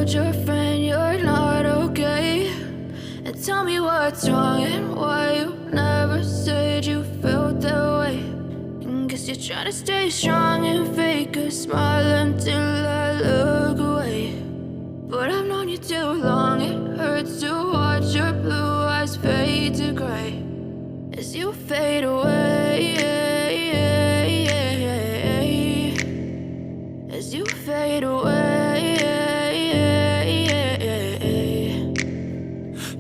told your friend you're not okay? And tell me what's wrong and why you never said you felt that way. And guess you're trying to stay strong and fake a smile until I look away. But I've known you too long, it hurts to watch your blue eyes fade to gray as you fade away, as you fade away.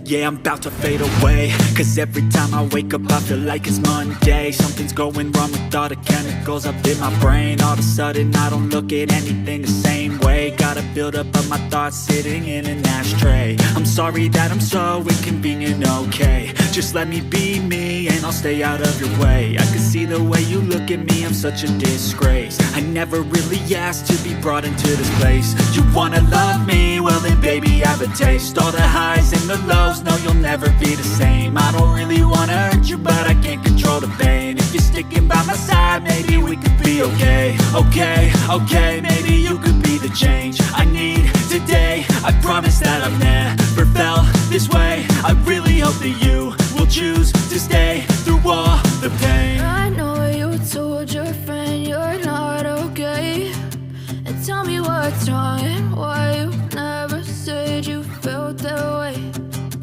Yeah, I'm about to fade away, cause every time I wake up I feel like it's Monday. Something's going wrong with all the chemicals up in my brain. All of a sudden I don't look at anything the same way. Got a buildup of my thoughts sitting in an ashtray. I'm sorry that I'm so inconvenient, okay? Just let me be me and I'll stay out of your way. I can see the way you look at me, I'm such a disgrace. I never really asked to be brought into this place. You wanna love me? Well then baby have a taste. All the highs and the lows, no you'll never be the same. I don't really wanna hurt you but I can't control the pain. If you're sticking by my side maybe we could be okay. Okay, maybe you could be the change I need today. I promise that I've never felt this way. I really hope that you will choose to stay through all the pain. I know you told your friend you're not okay. And tell me what's wrong and why you never said you felt that way.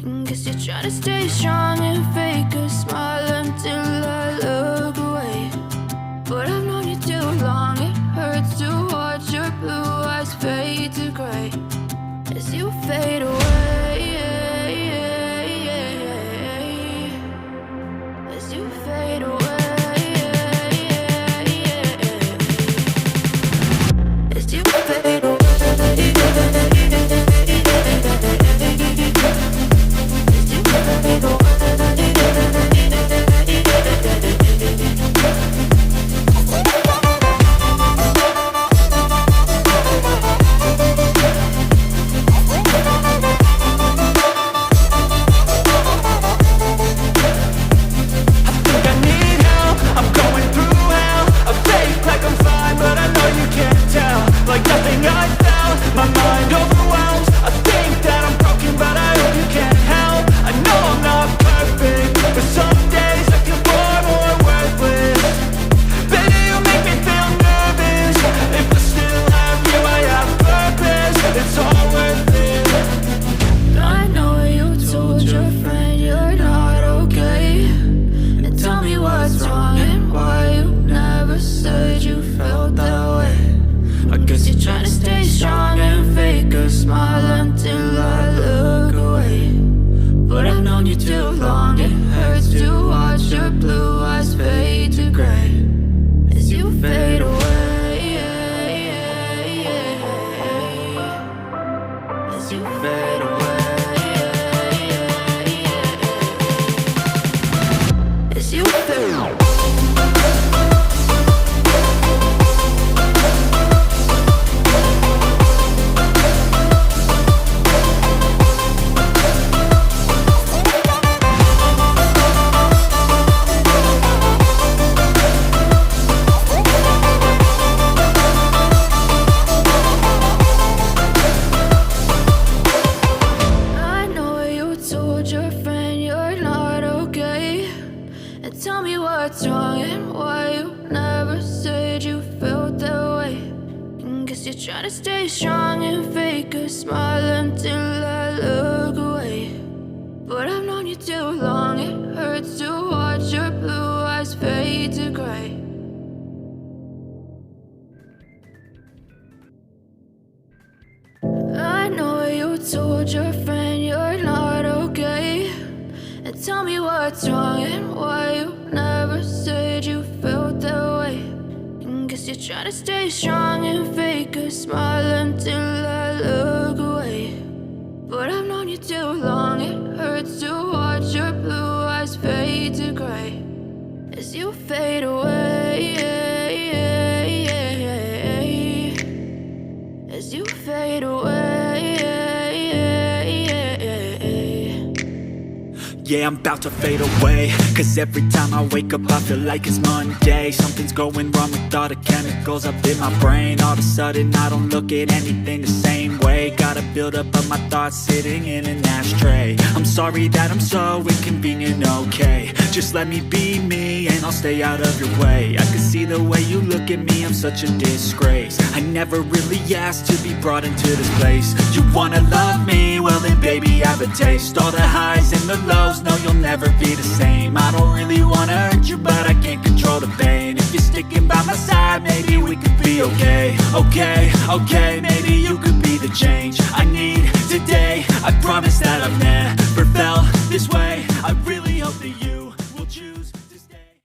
And guess you're trying to stay strong and fake a smile until I look away. But I've known you too long, it hurts to watch your blue eyes fade to gray as you fade away, as you fade away, as you fade away. I know you told your friend you're not okay. And tell me what's wrong and why you never said you felt that way. And guess you're trying to stay strong and fake a smile until I look away. But I've known you too long, it hurts to watch your blue eyes fade to gray as you fade away, as you fade away. Yeah, I'm about to fade away, cause every time I wake up I feel like it's Monday. Something's going wrong with all the chemicals up in my brain. All of a sudden I don't look at anything the same way. day. Got a buildup of my thoughts sitting in an ashtray. I'm sorry that I'm so inconvenient, okay. Just let me be me and I'll stay out of your way. I can see the way you look at me, I'm such a disgrace. I never really asked to be brought into this place. You wanna love me? Well then baby, have a taste. All the highs and the lows, no you'll never be the same. I don't really wanna hurt you, but I can't control the pain. If you're sticking by my side, maybe we could be okay. Okay, maybe you could be the change.